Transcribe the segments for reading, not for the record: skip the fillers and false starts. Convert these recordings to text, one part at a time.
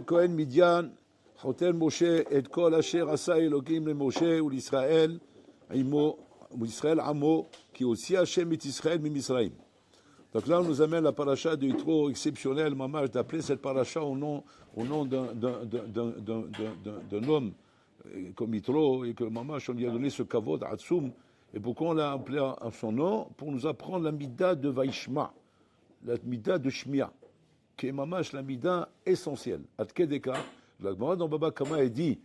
Kohen Midian, Chotel Moshe, et Kol Asher Asa Elohim le Moshe, ou l'Israël, ou l'Israël Amo, qui aussi Hachem et Israël, Misraïm. Donc là, on nous amène la paracha de Yitro exceptionnelle, maman, d'appeler cette paracha au nom d'un homme comme Yitro, et que maman, on lui a donné ce kavod, Atsoum. Et pourquoi on l'a appelé à son nom? Pour nous apprendre la mida de Vaishma, la mida de Shmia, qui est mamash la mida essentielle. Atkedeka, la Gemara dans Baba Kama est dit,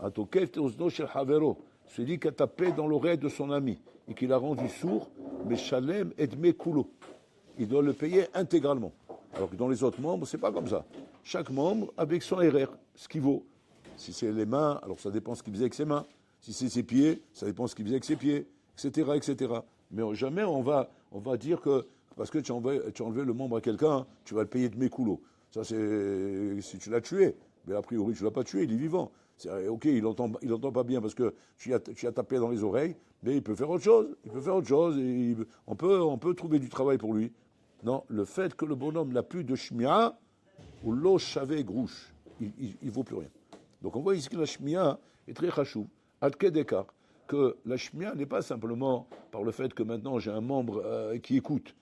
Atoket Ozno Shel Havero, celui qui a tapé dans l'oreille de son ami et qui l'a rendu sourd, mais Shalem et Mekulo. Il doit le payer intégralement. Alors que dans les autres membres, c'est pas comme ça. Chaque membre avec son RR, ce qu'il vaut. Si c'est les mains, alors ça dépend ce qu'il faisait avec ses mains. Si c'est ses pieds, ça dépend ce qu'il faisait avec ses pieds, etc., etc. Mais jamais on va dire que parce que tu as enlevé le membre à quelqu'un, tu vas le payer de mes coulots. Ça, c'est si tu l'as tué. Mais a priori, tu l'as pas tué, il est vivant. Ok, il entend pas bien parce que tu as tapé dans les oreilles, mais il peut faire autre chose. Et on peut trouver du travail pour lui. Non, le fait que le bonhomme n'a plus de shmia, ou l'eau chavé grouche, il vaut plus rien. Donc on voit ici que la shmia est très chachou, ad kedekar, que la shmia n'est pas simplement par le fait que maintenant j'ai un membre qui écoute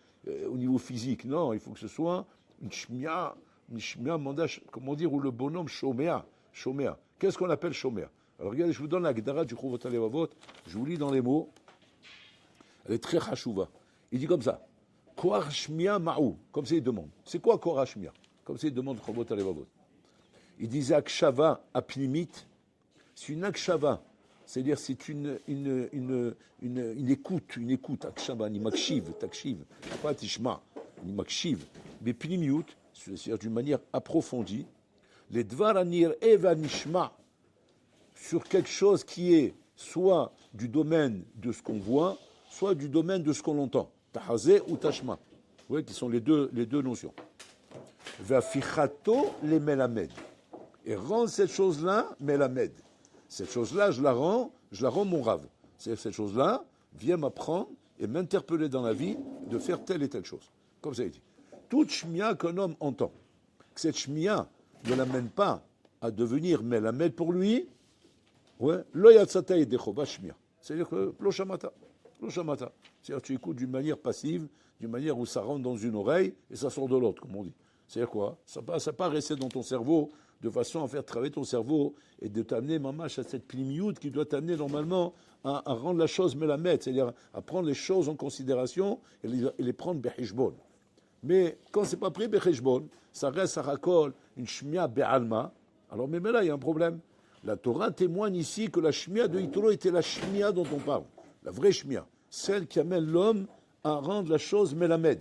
au niveau physique. Non, il faut que ce soit une shmia mandash, comment dire, où le bonhomme shomea. Qu'est-ce qu'on appelle shomea? Alors regardez, je vous donne la Gedara du Chuvot HaLevavot, je vous lis dans les mots, elle est très chachouva. Il dit comme ça. Koar Shmia Ma'ou, comme ça il demande. C'est quoi Koar Shmia? Comme ça il demande Chobot Alevavot. Il disait Akshava Apnimit, c'est une Akshava, c'est-à-dire c'est une écoute, Akshava, ni Makshiv, Takshiv, pas Tishma, ni Makshiv, mais Pnimiut, c'est-à-dire d'une manière approfondie, les Dvar Anir Eva Nishma, sur quelque chose qui est soit du domaine de ce qu'on voit, soit du domaine de ce qu'on entend. Tahazé ou Tashma. Vous voyez qui sont les deux notions. Vafichato les melamed. Et rend cette chose-là melamed. Cette chose-là, je la rends mon rave. C'est cette chose-là vient m'apprendre et m'interpeller dans la vie de faire telle et telle chose. Comme ça il dit. Toute shmia qu'un homme entend, que cette shmia ne l'amène pas à devenir melamed pour lui, lo yatsatay dechova shmia. C'est-à-dire que lo shamata. C'est-à-dire que tu écoutes d'une manière passive, d'une manière où ça rentre dans une oreille et ça sort de l'autre, comme on dit. C'est-à-dire quoi? Ça ne pas rester dans ton cerveau de façon à faire travailler ton cerveau et de t'amener, mamache, à cette plimiout qui doit t'amener normalement à rendre la chose melamette, c'est-à-dire à prendre les choses en considération et les prendre behishbon. Mais quand c'est pas pris behishbon, ça reste à rakol, une shmia be'alma. Alors même là, il y a un problème. La Torah témoigne ici que la shmia de Yitro était la shmia dont on parle. La vraie shmia, celle qui amène l'homme à rendre la chose melamed.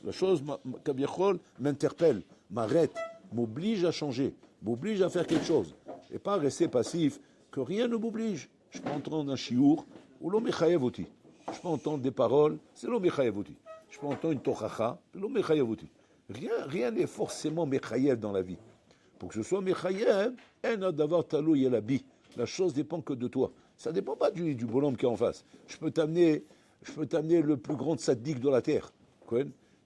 La chose, kabiachol, m'interpelle, m'arrête, m'oblige à changer, m'oblige à faire quelque chose. Et pas rester passif, que rien ne m'oblige. Je peux entendre un chiour, ou l'homme mechayevoti. Je peux entendre des paroles, c'est l'homme mechayevoti. Je peux entendre une tochacha, c'est l'homme mechayevoti. Rien n'est forcément mechayev dans la vie. Pour que ce soit mechayev, en d'avoir talou yelabi. La chose dépend que de toi. Ça ne dépend pas du bonhomme qui est en face. Je peux t'amener le plus grand sadique de la terre.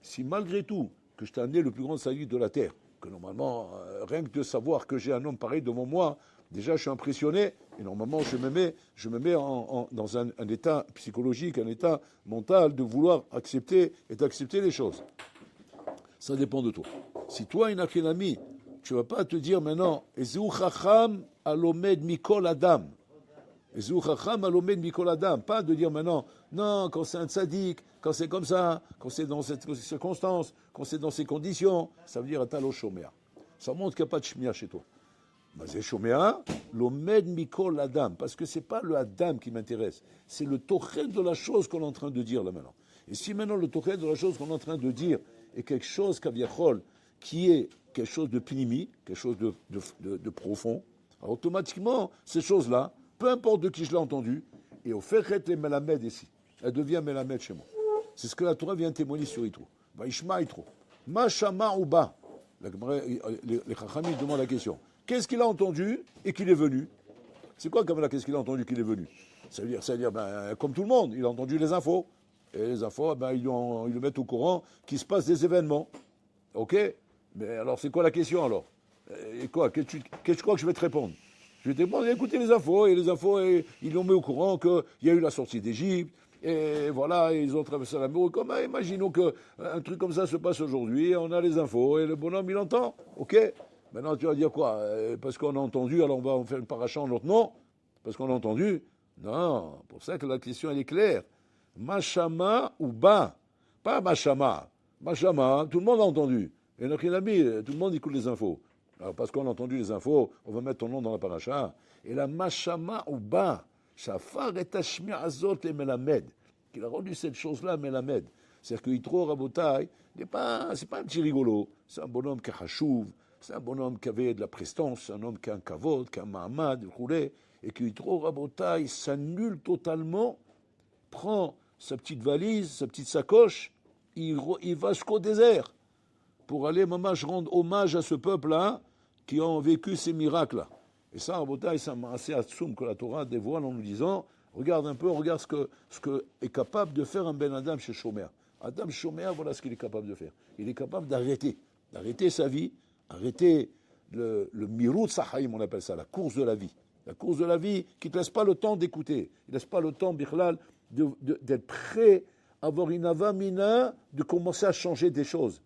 Si malgré tout, que je t'ai amené le plus grand sadique de la terre, que normalement, rien que de savoir que j'ai un homme pareil devant moi, déjà je suis impressionné, et normalement je me mets dans un état psychologique, un état mental de vouloir accepter et d'accepter les choses. Ça dépend de toi. Si toi, une akinami, tu ne vas pas te dire maintenant, Ezeu chacham alomed mikol adam. Pas de dire maintenant, non, quand c'est un tzaddik, quand c'est comme ça, quand c'est dans cette circonstance, quand c'est dans ces conditions, ça veut dire atalo shomea. Ça montre qu'il n'y a pas de shmia chez toi. C'est shomea, l'omed mikol adam, parce que c'est pas le adam qui m'intéresse, c'est le tochen de la chose qu'on est en train de dire là maintenant. Et si maintenant le tochen de la chose qu'on est en train de dire est quelque chose kaviachol, qui est quelque chose de pnimi, quelque chose de profond, alors automatiquement, ces choses-là, peu importe de qui je l'ai entendu, et au fait les melamed ici, elle devient melamed chez moi. C'est ce que la Torah vient témoigner sur Yitro. Vaishma Yitro. Ma shama ou ba. Les chachamim demandent la question. Qu'est-ce qu'il a entendu et qu'il est venu? C'est quoi comme là, qu'est-ce qu'il a entendu qu'il est venu? Ça veut dire comme tout le monde, il a entendu les infos. Et les infos, ils le mettent au courant qu'il se passe des événements. Ok? Mais alors, c'est quoi la question alors? Et quoi, qu'est-ce que tu crois que je vais te répondre? Je vais te répondre, écoutez les infos, et les infos, ils l'ont mis au courant qu'il y a eu la sortie d'Égypte, et voilà, ils ont traversé la mer. Imaginons qu'un truc comme ça se passe aujourd'hui, on a les infos, et le bonhomme, il entend, ok? Maintenant, tu vas dire quoi? Parce qu'on a entendu, alors on va en faire une paracha en autre? Non, parce qu'on a entendu. Non, pour ça que la question, elle est claire. Machama ou ba? Pas machama. Machama, tout le monde a entendu. Et notre ami, tout le monde écoute les infos. Alors, parce qu'on a entendu les infos, on va mettre ton nom dans la paracha. Et la machama ou ba, shafar et tashmi azot et melamed, qu'il a rendu cette chose-là melamed. C'est-à-dire que Yitro Rabotai, c'est pas un petit rigolo. C'est un bonhomme qui a chachouv, c'est un bonhomme qui avait de la prestance, c'est un homme qui a un kavod, qui a un mahamad, et que Yitro Rabotai s'annule totalement, prend sa petite valise, sa petite sacoche, il va jusqu'au désert pour aller, mamash, rendre hommage à ce peuple-là qui ont vécu ces miracles-là. Et ça, Rabotai, c'est assez assoum que la Torah dévoile en nous disant, regarde un peu, regarde ce que est capable de faire un Ben Adam chez Shomer. Adam Shomer, voilà ce qu'il est capable de faire. Il est capable d'arrêter sa vie, arrêter le mirut sahaim, on appelle ça, la course de la vie. La course de la vie qui ne te laisse pas le temps d'écouter, il ne laisse pas le temps, Bichlal, d'être prêt à avoir une avamina, de commencer à changer des choses.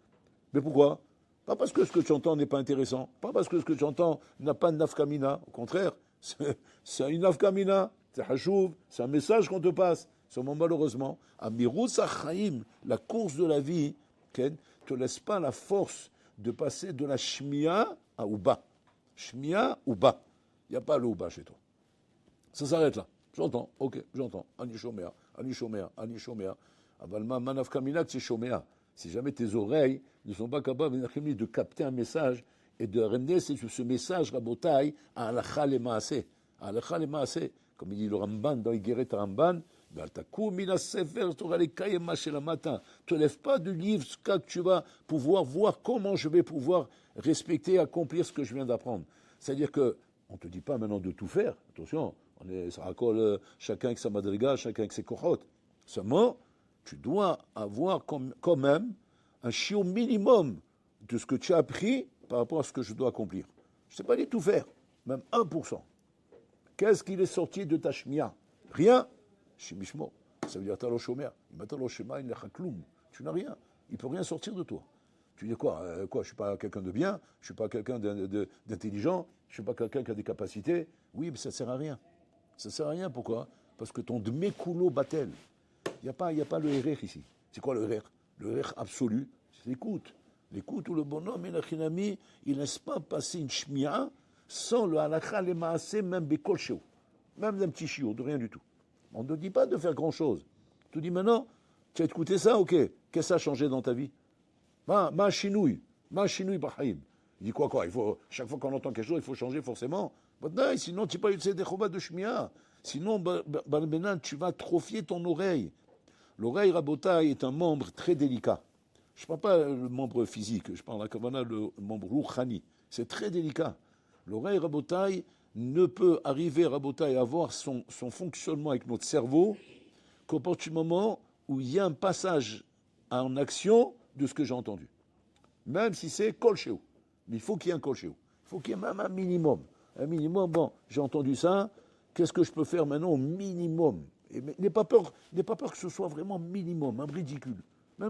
Mais pourquoi? Pas parce que ce que tu entends n'est pas intéressant, pas parce que ce que tu entends n'a pas de nafkamina. Au contraire, c'est une nafkamina, c'est hachouv, c'est un message qu'on te passe. Seulement malheureusement, à Mirut Sachaim, la course de la vie, ne te laisse pas la force de passer de la shmia à ouba. Shmia, ouba. Il n'y a pas le ouba chez toi. Ça s'arrête là. J'entends, ok, j'entends. Ani shomea, ani shomea, ani shomea. Avalma manafkamina, c'est shomea. Si jamais tes oreilles ne sont pas capables de capter un message et de ramener ce message rabotai à Halakha le Maaseh. À Halakha le Maaseh, comme il dit le Ramban dans Igeret Ramban, tu ne lèves pas du livre jusqu'à que tu vas pouvoir voir comment je vais pouvoir respecter et accomplir ce que je viens d'apprendre. C'est-à-dire que on ne te dit pas maintenant de tout faire. Attention, ça raccole chacun avec sa madriga, chacun avec ses kochot. Seulement, tu dois avoir quand même un chiot minimum de ce que tu as appris par rapport à ce que je dois accomplir. Je ne sais pas dire tout faire, même 1%. Qu'est-ce qu'il est sorti de ta shmia? Rien. Shimishmo. Ça veut dire talo shomer. Tu n'as rien. Il ne peut rien sortir de toi. Tu dis quoi? Je ne suis pas quelqu'un de bien, je ne suis pas quelqu'un d'intelligent, je ne suis pas quelqu'un qui a des capacités. Oui, mais ça ne sert à rien. Ça ne sert à rien, pourquoi? Parce que ton dmekulo batel. Il n'y a pas le erer ici. C'est quoi le erer? Le erer absolu, c'est l'écoute. L'écoute où le bonhomme et la chinami, il ne laisse pas passer une shmia sans le halakha le maaseh, même bekol sheo. Même d'un petit chiot, de rien du tout. On ne te dit pas de faire grand-chose. On te dit maintenant, tu as écouté ça, ok. Qu'est-ce que ça a changé dans ta vie? Ma chinouille bahayim. Il dit quoi? Il faut, chaque fois qu'on entend quelque chose, il faut changer forcément. Non, sinon, tu n'as pas eu des chobas de shmia. Sinon, tu vas atrophier ton oreille. L'oreille, Rabotai, est un membre très délicat. Je ne parle pas le membre physique, je parle la kavana, le membre rouchani. C'est très délicat. L'oreille, Rabotai, ne peut arriver, Rabotai, à avoir son fonctionnement avec notre cerveau qu'au partir du moment où il y a un passage en action de ce que j'ai entendu. Même si c'est kol chez vous. Mais il faut qu'il y ait un kol chez vous. Il faut qu'il y ait même un minimum. Un minimum, bon, j'ai entendu ça, qu'est-ce que je peux faire maintenant au minimum? Et n'aie pas peur que ce soit vraiment minimum, même ridicule, mais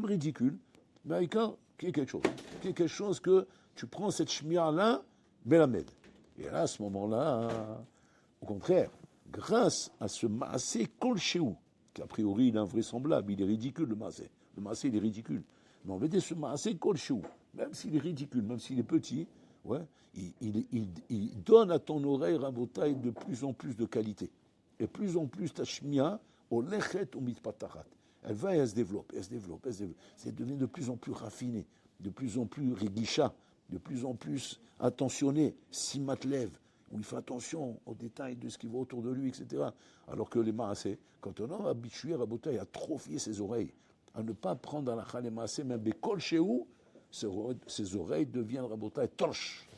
avec qu'il y ait quelque chose. Qu'il y ait quelque chose que tu prends cette shmia-là, Melamed. Et là, à ce moment-là, au contraire, grâce à ce maasé kol shehu, qui a priori il est invraisemblable, il est ridicule le maasé. Le maasé, il est ridicule. Mais on veut dire ce maasé kol shehu, même s'il est ridicule, même s'il est petit, ouais, il donne à ton oreille, Rabotai, de plus en plus de qualité. Et plus en plus ta shmia, au lechet ou mitpatachat. Elle va et elle se développe. C'est devenu de plus en plus raffiné, de plus en plus réguicha, de plus en plus attentionné, simatlev, où il fait attention aux détails de ce qui va autour de lui, etc. Alors que les maasé, quand on est habitué, Rabotai, à atrophier ses oreilles, à ne pas prendre à la chale maasé, même des kol shehu, ses oreilles deviennent, Rabotai, torches,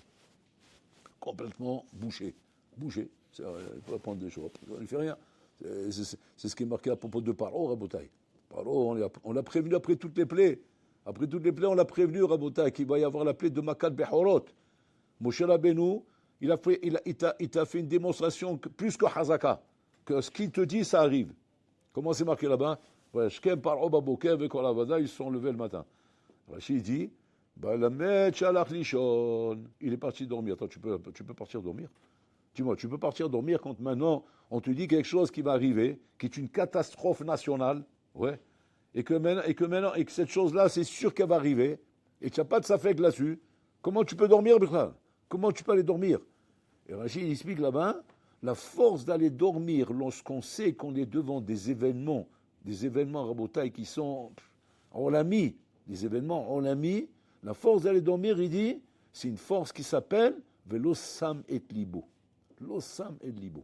complètement bouchées. Il faut apprendre des choses. On ne fait rien. C'est ce qui est marqué à propos de Paro, Rabotai. Paro, on l'a prévenu après toutes les plaies. Après toutes les plaies, on l'a prévenu, Rabotai, qu'il va y avoir la plaie de Makat Behorot. Moshe Rabbeinu, il t'a fait une démonstration plus que Hazaka, que ce qu'il te dit, ça arrive. Comment c'est marqué là-bas? Shkem Paro Baboker ve Kol Avada, ils se sont levés le matin. Rachid dit, Balamet Shalach Lishon, il est parti dormir. Attends, tu peux partir dormir? Dis-moi, tu peux partir dormir quand maintenant on te dit quelque chose qui va arriver, qui est une catastrophe nationale, ouais, et que cette chose-là, c'est sûr qu'elle va arriver, et que tu n'as pas de safek là-dessus. Comment tu peux dormir, Bichlal? Comment tu peux aller dormir? Et Rachid il explique là-bas, la force d'aller dormir lorsqu'on sait qu'on est devant des événements rabotailles qui sont, on l'a mis, des événements, on l'a mis, la force d'aller dormir, il dit, c'est une force qui s'appelle Velo Sam et Libo. L'Ossam et Libo.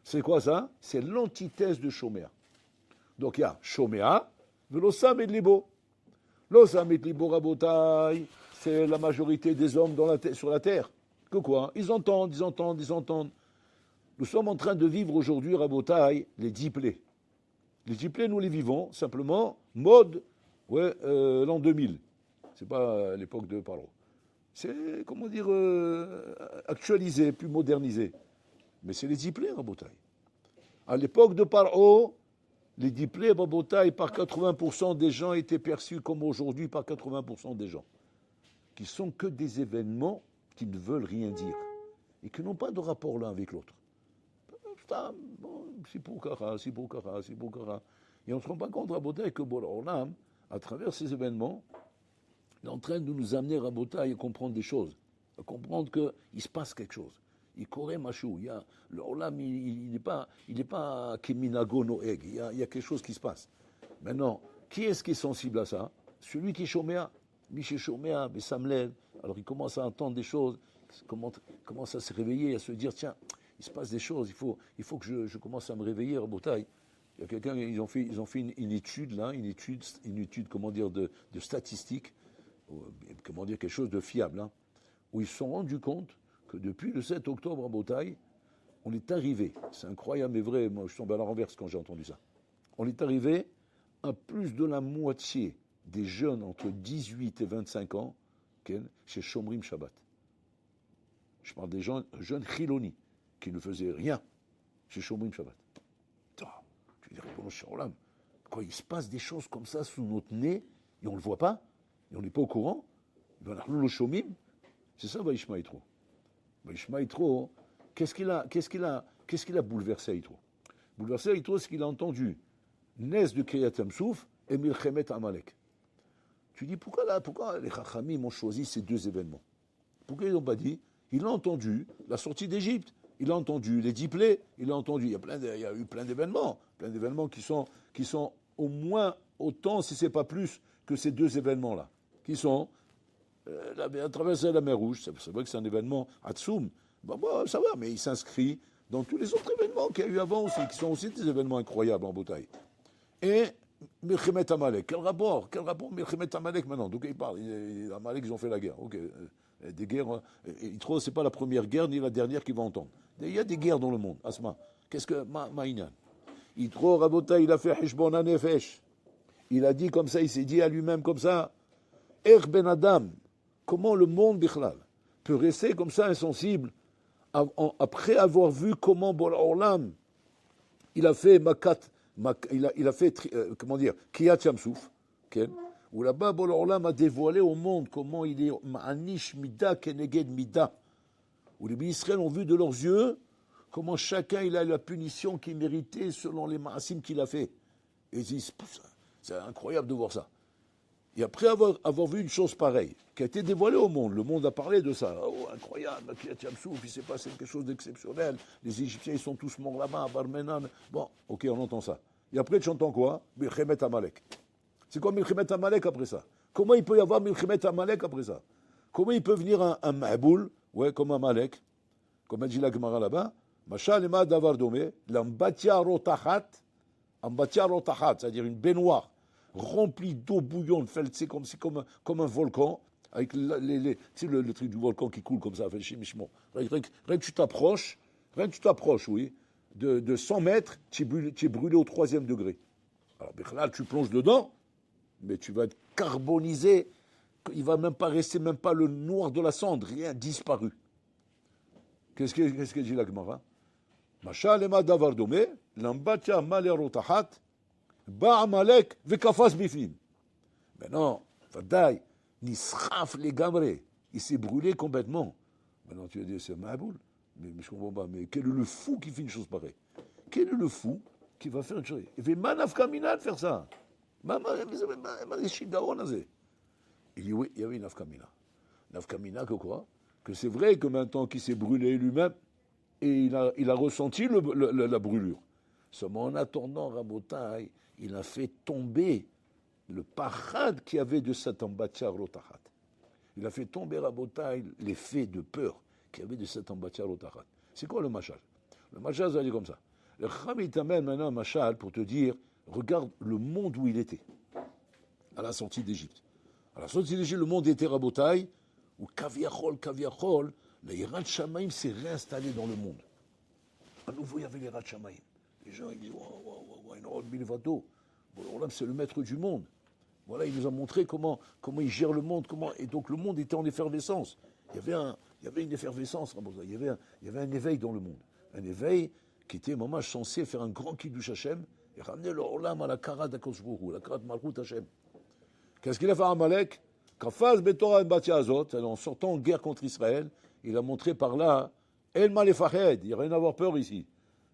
C'est quoi ça? C'est l'antithèse de Shoméa. Donc il y a Shoméa, l'Ossam et Libo. L'Ossam et Libo Rabotai, c'est la majorité des hommes sur la terre. Que quoi? Ils entendent. Nous sommes en train de vivre aujourd'hui, Rabotai, les diplés. Les diplés, nous les vivons, simplement, mode, l'an 2000. C'est pas l'époque de Paro. C'est, comment dire, actualisé, plus modernisé. Mais c'est les diplés, Rabotai. À l'époque de Paro, les diplés, Rabotai, par 80% des gens étaient perçus comme aujourd'hui par 80% des gens. Qui sont que des événements qui ne veulent rien dire. Et qui n'ont pas de rapport l'un avec l'autre. C'est pour Kara. Et on ne se rend pas compte, Rabotai, que Bolam, à travers ces événements, il est en train de nous amener, Rabotai, à comprendre des choses. À comprendre qu'il se passe quelque chose. Il corrait machou. Le Olam, il n'est pas Keminago Noeg. Il y a quelque chose qui se passe. Maintenant, qui est-ce qui est sensible à ça? Celui qui est Shoméa. Miché Shoméa, Bessamlev. Alors il commence à entendre des choses, commence à se réveiller, à se dire tiens, il se passe des choses, il faut que je commence à me réveiller, Rabotai. Il y a quelqu'un, ils ont fait une étude là, une étude comment dire de statistique, comment dire quelque chose de fiable, hein, où ils se sont rendus compte que depuis le 7 octobre à Rabotai, on est arrivé, c'est incroyable mais vrai, moi je tombe à la renverse quand j'ai entendu ça, on est arrivé à plus de la moitié des jeunes entre 18 et 25 ans chez Shomrim Shabbat. Je parle des jeunes Chiloni qui ne faisaient rien chez Shomrim Shabbat. Tu dis, quand il se passe des choses comme ça sous notre nez et on ne le voit pas, et on n'est pas au courant, c'est ça Vaishma Yitro. Vaishma Yitro, qu'est-ce qu'il a bouleversé Yitro? Bouleversé Yitro, c'est qu'il a entendu Nes de Kriyat Yamsouf et Milchemet Amalek. Tu dis, pourquoi les Chachamim ont choisi ces deux événements? Pourquoi ils n'ont pas dit? Il a entendu la sortie d'Égypte, il a entendu les diplés, il y a eu plein d'événements qui sont au moins autant, si ce n'est pas plus, que ces deux événements-là, qui sont la traversée de la mer Rouge. C'est vrai que c'est un événement Hatsoum, ça va, mais il s'inscrit dans tous les autres événements qu'il y a eu avant aussi, qui sont aussi des événements incroyables en bataille. Et Milchemet Amalek, quel rapport Milchemet Amalek maintenant? Donc il parle, Amalek ils ont fait la guerre, ok. Des guerres, c'est pas la première guerre ni la dernière qu'il va entendre. Il y a des guerres dans le monde, Asma. Qu'est-ce que Maïnan? Yitro Rabota, il a fait Hishbon Hanefesh. Il a dit comme ça, il s'est dit à lui-même comme ça, Er Ben Adam, comment le monde Bichlal peut rester comme ça insensible après avoir vu comment Bol Olam il a fait il a fait comment dire Kriyat Yamsouf, où là-bas Bol Olam a dévoilé au monde comment il est Ma'anish Mida Keneged Mida, où les Israël ont vu de leurs yeux comment chacun il a la punition qu'il méritait selon les ma'asim qu'il a fait. Et ils disent, c'est incroyable de voir ça. Et après avoir vu une chose pareille, qui a été dévoilée au monde, le monde a parlé de ça. Oh, incroyable, il s'est passé quelque chose d'exceptionnel. Les Égyptiens, ils sont tous morts là-bas, à Barmenan. Bon, ok, on entend ça. Et après, tu entends quoi? Milchemet Amalek. C'est quoi Milchemet Amalek après ça? Comment il peut y avoir Milchemet Amalek après ça? Comment il peut venir un Ma'boul, comme un Amalek, comme a dit la Gemara là-bas, Machal ema davar domé, l'ambatia rotachat, c'est-à-dire une baignoire remplie d'eau bouillante, c'est comme un volcan, avec le truc du volcan qui coule comme ça, rien que tu t'approches, oui, de 100 mètres, tu es brûlé au 3e degré. Alors, là, tu plonges dedans, mais tu vas être carbonisé, il va même pas rester, même pas le noir de la cendre, rien disparu. Qu'est-ce que dit la Gemara? Mashal ema davar domé, l'ambatcha maler rotahat, ba amalek vekafas bifnim. Maintenant, Fadaï, nisraf les gamrés, il s'est brûlé complètement. Maintenant, tu vas dire, c'est Maboul. Mais je comprends pas. Mais quel est le fou qui fait une chose pareille? Quel est le fou qui va faire une chose? Il fait manaf kamina de faire ça. Il dit oui, il y avait une nafkamina. Nafkamina que quoi? Que c'est vrai que maintenant qu'il s'est brûlé lui-même, et il a ressenti la brûlure. Seulement en attendant, Rabotai, il a fait tomber le parad qu'il y avait de cet ambatcha rotahat. Il a fait tomber Rabotai l'effet de peur qu'il y avait de cet ambatcha rotahat. C'est quoi le machal? Le machal, ça veut dire comme ça. Le Chacham, il t'amène maintenant un machal pour te dire, regarde le monde où il était, à la sortie d'Égypte. À la sortie d'Égypte, le monde était Rabotai, où Kaviachol, le Yirat Shamaim s'est réinstallé dans le monde. À nouveau, il y avait les Yirat Shamaim. Les gens, ils disent, c'est le maître du monde. Voilà, il nous a montré comment il gère le monde, et donc le monde était en effervescence. Il y avait une effervescence, il y avait un éveil dans le monde. Un éveil qui était censé faire un grand kiddush Hashem et ramener le Olam à la Karat d'Akadosh Baruch Hu, la Karat Malchut Hashem. Qu'est-ce qu'il a fait à Amalek? Kafaz Betorah Batia Azot, en sortant en guerre contre Israël, il a montré par là, El Malefached, il n'y a rien à avoir peur ici.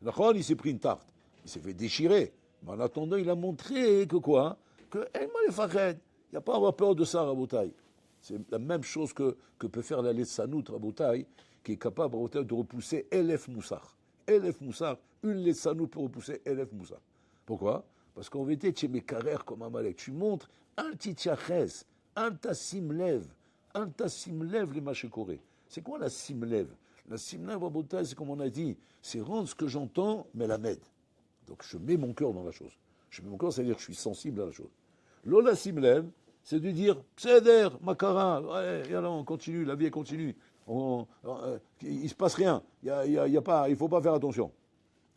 Il s'est pris une tarte, il s'est fait déchirer. Mais en attendant, il a montré que quoi? Que El Malefached, il n'y a pas à avoir peur de ça, Rabotai. C'est la même chose que peut faire la Letsanout, Rabotai, qui est capable, Rabotai, de repousser Elef Moussar. Elef Moussar, une Letsanout peut repousser Elef Moussar. Pourquoi? Parce qu'en vérité, tu es Mekarer comme Amalek. Tu montres un titiachez, un tassimlev les machekore. C'est quoi la simlev? La simlev, Rabotai, c'est comme on a dit, c'est rendre ce que j'entends, mais la med. Donc je mets mon cœur dans la chose. Je mets mon cœur, c'est-à-dire que je suis sensible à la chose. Lola simlev, c'est de dire, Pseder, Makara, ouais, alors on continue, la vie continue. Il ne se passe rien, il ne faut pas faire attention.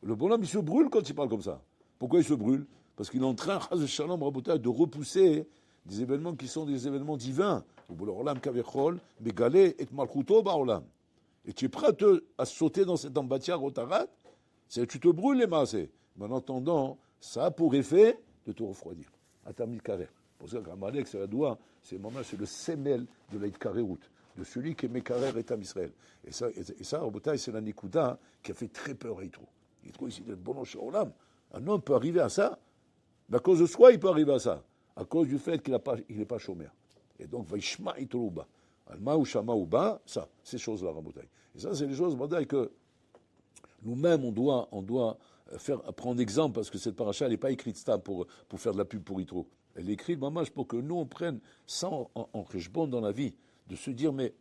Le bonhomme, il se brûle quand il parle comme ça. Pourquoi il se brûle? Parce qu'il est en train, de repousser des événements qui sont des événements divins. Et tu es prêt à sauter dans cette embâtia rotarat, tu te brûles les masses. Mais en attendant, ça a pour effet de te refroidir. Atamil Karer. Pour ça qu'Amalek, c'est la doigt, c'est le sémel de l'Aïd Karerout, de celui qui est Mekarer et Tam Israël. Et ça, c'est la Nikuda qui a fait très peur à Yitro. Yitro, ici, il est bon chez Olam. Un homme peut arriver à ça. À cause de soi, il peut arriver à ça. À cause du fait qu'il n'est pas chômeur. Et donc, Vaishma Yitrouba. Alma ou Shama ou Ba, ça, ces choses-là, Rabotai. Et ça, c'est les choses, Rabotai, que nous-mêmes, on doit prendre exemple, parce que cette paracha, elle n'est pas écrite ça pour faire de la pub pour Yitro. Elle est écrite, mamage, pour que nous, on prenne ça en rejbon dans la vie, de se dire, mais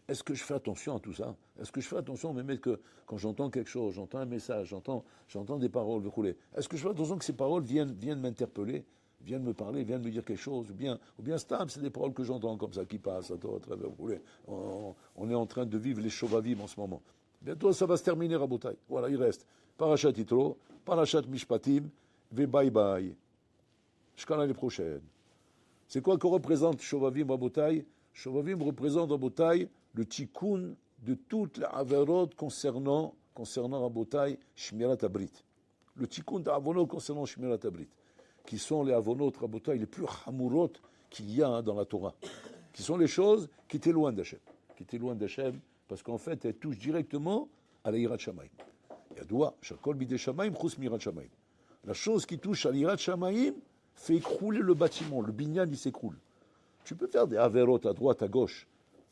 est-ce que je fais attention à tout ça? Est-ce que je fais attention, mais que quand j'entends quelque chose, j'entends un message, j'entends des paroles, est-ce que je fais attention que ces paroles viennent m'interpeller, viennent me parler, viennent me dire quelque chose, ou bien stable, c'est des paroles que j'entends comme ça, qui passent à travers, on est en train de vivre les Shovavim en ce moment. Bientôt, ça va se terminer, Rabotai. Voilà, il reste Parashat Yitro, Parashat Mishpatim, ve bye bye. Jusqu'à l'année prochaine. C'est quoi que représente Shovavim, Rabotai? Shovavim représente, Rabotai, le tikkun de toutes les averot concernant Rabotai, Shmirat Abrit. Le tikkun des avonot concernant Shmirat Abrit, qui sont les avonot, Rabotai, les plus hamurot qu'il y a dans la Torah, qui sont les choses qui étaient loin d'Hachem, parce qu'en fait, elles touchent directement à la Yirat Shamaim. Yadoua, Shakol Bidei Shamaim, Chus Mirat Shamaim. La chose qui touche à l'Yirat Shamaim fait écrouler le bâtiment, le binyan, il s'écroule. Tu peux faire des averot à droite, à gauche.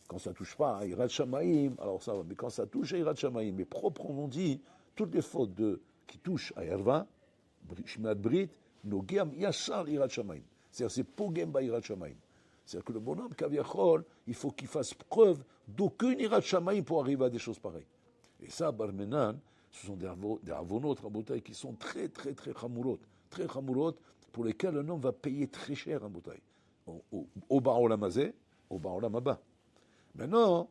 Quand ça ne touche pas à Yirat Shamaim, alors ça va. Mais quand ça touche à Yirat Shamaim, mais proprement dit, toutes les fautes qui touchent à Yerva, Shmirat Brit, Nogeam Yachar Yirat Shamaim. C'est-à-dire, c'est Pogem ba Yirat Shamaim. C'est-à-dire que le bonhomme, Kaviachol, il faut qu'il fasse preuve d'aucune Yirat Shamaim pour arriver à des choses pareilles. Et ça, Barmenan, ce sont des avonot, Rabotai, qui sont très, très, très chamurot, pour lesquels un homme va payer très cher, Rabotai. Au Ba'olam Hazeh, au Ba'olam Haba. Maintenant,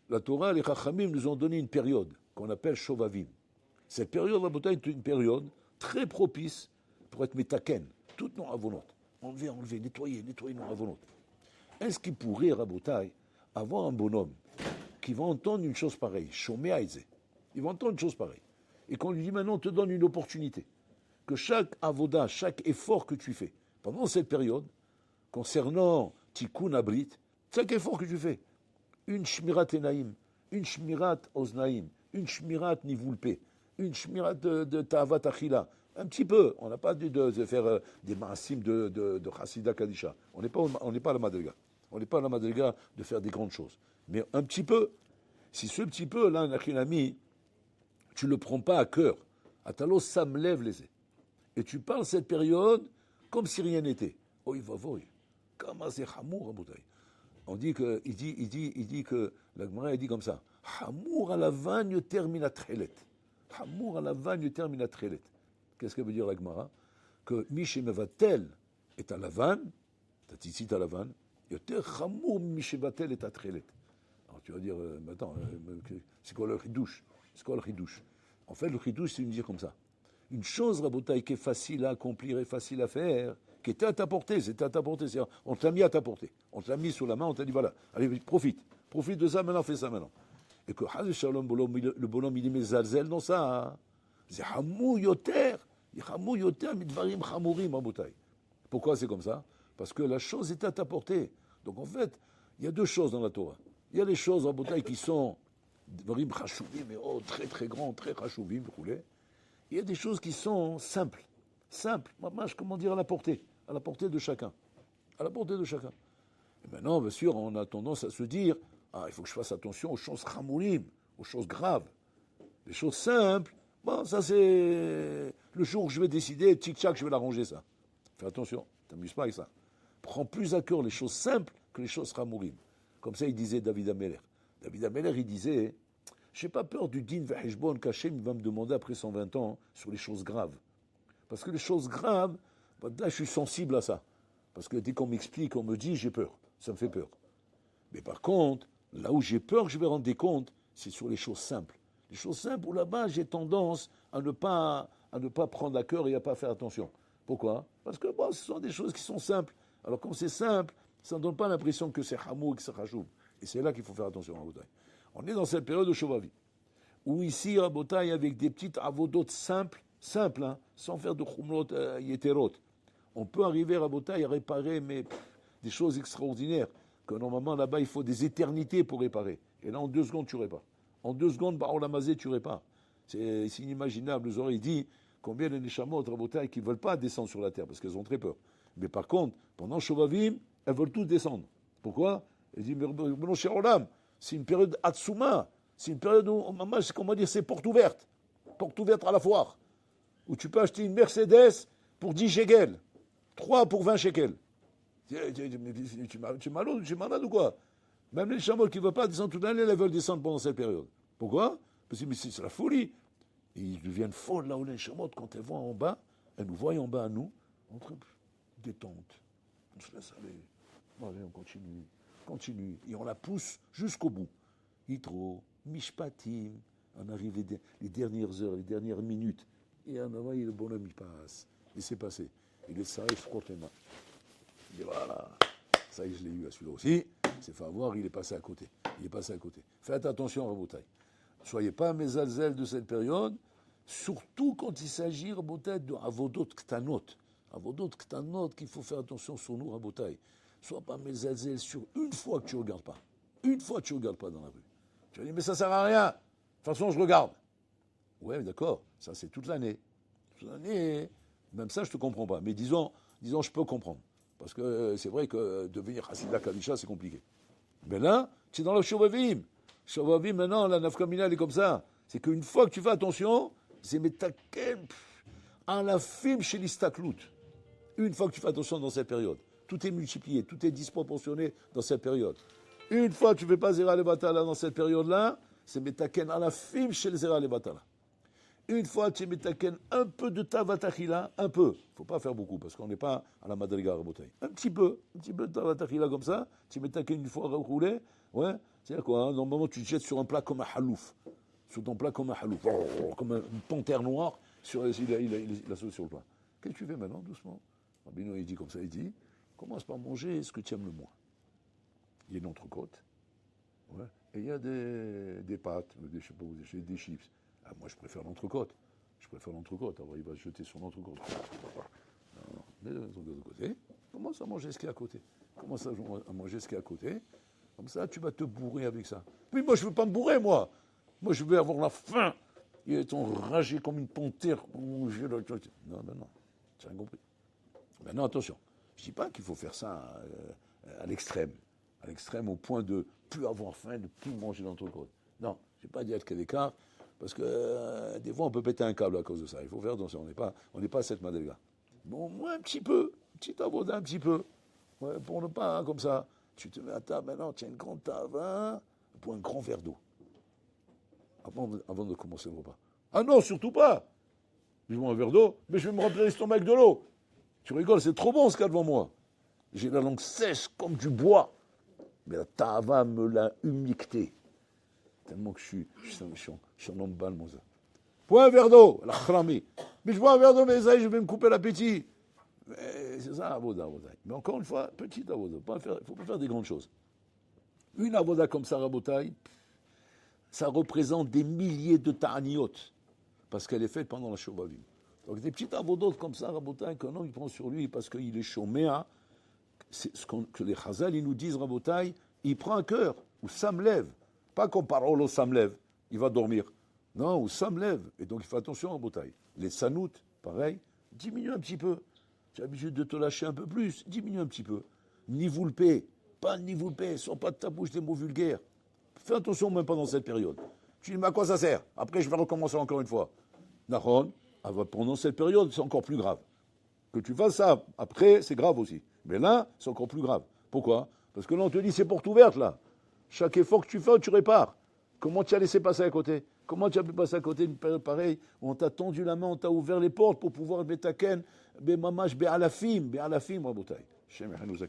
la Torah, les Chachamim nous ont donné une période qu'on appelle Shovavim. Cette période, Rabotai, est une période très propice pour être metaken, toutes nos avonot. Enlever, nettoyer nos avonot. Est-ce qu'il pourrait, Rabotai, avoir un bonhomme qui va entendre une chose pareille, Shomea Haïzeh, Ils vont entendre une chose pareille. Et qu'on lui dit maintenant, on te donne une opportunité. Que chaque avoda, chaque effort que tu fais, pendant cette période, concernant Tikkun Abrit, chaque effort que tu fais, une shmirat enaim, une shmirat oznaim, une shmirat nivulpe, une shmirat de ta'avat achila, un petit peu. On n'a pas dit de faire des maasim de Chassida Kadisha. On n'est pas à la Madriga. On n'est pas à la Madriga de faire des grandes choses. Mais un petit peu, si ce petit peu, là, un ami, tu ne le prends pas à cœur, Atalo, ça me lève les ailes. Et tu parles cette période comme si rien n'était. Oh, il va voir. Comment c'est Hamour, Aboutaï. On dit que, il dit que, la Gemara, dit comme ça. Hamour à la vagne termine à Tchelet. Hamour à la vagne termine à Tchelet. Qu'est-ce que veut dire la Gemara? Que Mishemevatel est à la vanne, Tatisit à la vanne, Yoter Hamour Mishevatel est à Tchelet. Alors tu vas dire, attends, c'est quoi le chidouche? C'est quoi le chidouche? En fait, le chidouche, c'est une dire comme ça. Une chose, Rabotaï, qui est facile à accomplir et facile à faire, qui était à ta portée, c'était à ta portée. C'est-à-dire, on te l'a mis à ta portée. On te l'a mis sous la main, on t'a dit, voilà, allez, profite. Profite de ça, maintenant, fais ça maintenant. Et que, Shalom, le bonhomme, il met zalzel dans ça. C'est hamou yoter. Hamou yoter, midvarim hamourim, Rabotaï. Pourquoi c'est comme ça? Parce que la chose était à ta portée. Donc, en fait, il y a deux choses dans la Torah. Il y a les choses, Rabotaï, qui sont dvarim chashuvim, mais très, très grands, très chashuvim, vous voulez. Il y a des choses qui sont simples, comment dire, à la portée de chacun. À la portée de chacun. Et maintenant, bien sûr, on a tendance à se dire, il faut que je fasse attention aux choses chamourim, aux choses graves. Les choses simples, bon, ça c'est le jour où je vais décider, tic-tac, je vais l'arranger ça. Fais attention, t'amuses pas avec ça. Prends plus à cœur les choses simples que les choses chamourim. Comme ça, il disait David Ameller. David Ameller, il disait, je n'ai pas peur du din v'heshbon qu'Hachem va me demander après 120 ans sur les choses graves. Parce que les choses graves, là, je suis sensible à ça. Parce que dès qu'on m'explique, on me dit, j'ai peur. Ça me fait peur. Mais par contre, là où j'ai peur que je vais rendre des comptes, c'est sur les choses simples. Les choses simples où là-bas, j'ai tendance à ne pas prendre à cœur et à ne pas faire attention. Pourquoi? Parce que ce sont des choses qui sont simples. Alors quand c'est simple, ça ne donne pas l'impression que c'est hamou et que c'est chachoum. Et c'est là qu'il faut faire attention à Rabotaï. On est dans cette période de Shovavi, où ici, Rabotaï, avec des petites avodot simples, sans faire de chumrot yeterot, on peut arriver, Rabotaï, à réparer des choses extraordinaires, que normalement, là-bas, il faut des éternités pour réparer. Et là, en 2 secondes, tu répares. En 2 secondes, Baolamazé, tu répares. C'est inimaginable. Vous aurez dit combien de Neshamot, Rabotaï, qui ne veulent pas descendre sur la terre, parce qu'elles ont très peur. Mais par contre, pendant Shovavim, elles veulent tous descendre. Pourquoi? Elles disent, mais cher Olam, c'est une période Hatsuma. C'est une période où, comment dire, c'est porte ouverte. Porte ouverte à la foire. Où tu peux acheter une Mercedes pour 10 shekels. 3 pour 20 shekels. Tu es malade ou quoi? Même les chameaux qui ne veulent pas descendre toute l'année, elles veulent descendre pendant cette période. Pourquoi? Parce que c'est la folie. Et ils deviennent folles là où les chameaux, quand elles voient en bas, elles nous voient en bas à nous, on se détente. On se laisse aller. Bon, allez, on continue. Et on la pousse jusqu'au bout. Yitro, Mishpatim, on arrive les dernières heures, les dernières minutes. Et en avant, le bonhomme, il passe. Et c'est passé. Il est ça, il frotte les mains. Il dit voilà, ça y est, je l'ai eu à celui-là aussi. C'est fait avoir, il est passé à côté. Faites attention, Rabotaï. Ne soyez pas mésalzel de cette période, surtout quand il s'agit, Rabotaï, de Avodot Ktanot. Avodot Ktanot, qu'il faut faire attention sur nous, Rabotaï. Sois pas mésalzel sur une fois que tu ne regardes pas. Une fois que tu ne regardes pas dans la rue. Tu vas dire, mais ça ne sert à rien. De toute façon, je regarde. Ouais, d'accord, ça c'est toute l'année. Toute l'année, même ça, je ne te comprends pas. Mais disons, je peux comprendre. Parce que c'est vrai que devenir Hassidah Kadisha, c'est compliqué. Mais là, c'est dans le Shovavim. Shovavim, maintenant, la nafkamina, elle est comme ça. C'est qu'une fois que tu fais attention, c'est metaken, à la film chez l'istaklout. Une fois que tu fais attention dans cette période, tout est multiplié, tout est disproportionné dans cette période. Une fois que tu ne fais pas Zera Levatala dans cette période-là, c'est metaken à la film chez le Zera Levatala. Une fois que tu metaken un peu de tavatachila, un peu, il ne faut pas faire beaucoup parce qu'on n'est pas à la madriga rabotaï. Un petit peu de tavatachila comme ça, tu metaken une fois roulé, ouais, c'est-à-dire quoi, normalement tu te jettes sur un plat comme un halouf, sur ton plat comme un halouf, comme une panthère noire, il a sauté sur le plat. Qu'est-ce que tu fais maintenant, doucement? Rabbeinu, il dit comme ça, il dit, commence par manger ce que tu aimes le moins. Il y a une entrecôte, ouais, et il y a des pâtes, des chips. Ah, moi, je préfère l'entrecôte. Alors, il va se jeter sur l'entrecôte. Non, mets l'entrecôte de côté. Commence à manger ce qui est à côté. Comme ça, tu vas te bourrer avec ça. Mais moi, je ne veux pas me bourrer, moi. Moi, je veux avoir la faim. Il est enragé comme une panthère. Non. Tu as rien compris. Maintenant, attention. Je ne dis pas qu'il faut faire ça à l'extrême. À l'extrême au point de plus avoir faim, de plus manger d'entrecôte. Non, je n'ai pas dit à quel écart. Parce que des fois, on peut péter un câble à cause de ça. Il faut faire attention. On n'est pas à cette madriga. Bon, moi, un petit peu. Petit avoda, un petit peu. Ouais, pour ne pas, comme ça. Tu te mets à table, maintenant, tu as une grande table, hein, pour un grand verre d'eau. Avant de commencer le repas. Ah non, surtout pas. Je bois un verre d'eau, mais je vais me remplir l'estomac de l'eau. Tu rigoles, c'est trop bon ce qu'il y a devant moi. J'ai la langue sèche comme du bois. Mais la tava me l'a humecté. Tellement que je suis en emballe, moi, ça. Bois un verre d'eau, la khramé. Mais je bois un verre d'eau, mais ça, je vais me couper l'appétit. C'est ça, avoda. Mais encore une fois, petite avoda. Il ne faut pas faire des grandes choses. Une avoda comme ça, rabotaï, ça représente des milliers de ta'aniot. Parce qu'elle est faite pendant la Shovavim. Donc des petites avodot comme ça, rabotaï, qu'un homme il prend sur lui parce qu'il est chôméa, c'est ce que les Chazal ils nous disent, rabotaï, il prend un cœur, où ça me lève. Pas comme parole au ça me lève, il va dormir. Non, où ça me lève. Et donc il fait attention, rabotaï. Les sanout, pareil, diminue un petit peu. Tu as l'habitude de te lâcher un peu plus, diminue un petit peu. Nivoulpé, pas nivoulpé, sors pas de ta bouche des mots vulgaires. Fais attention même pendant cette période. Tu dis, mais à quoi ça sert? Après, je vais recommencer encore une fois. Nahon, pendant cette période, c'est encore plus grave. Que tu fasses ça, après, c'est grave aussi. Mais là, c'est encore plus grave. Pourquoi? Parce que là, on te dit, c'est porte ouverte, là. Chaque effort que tu fais, tu répares. Comment tu as laissé passer à côté? Comment tu as pu passer à côté d'une période pareille où on t'a tendu la main, on t'a ouvert les portes pour pouvoir betaken, mamash, be'alafim, rabotai. Shem, nous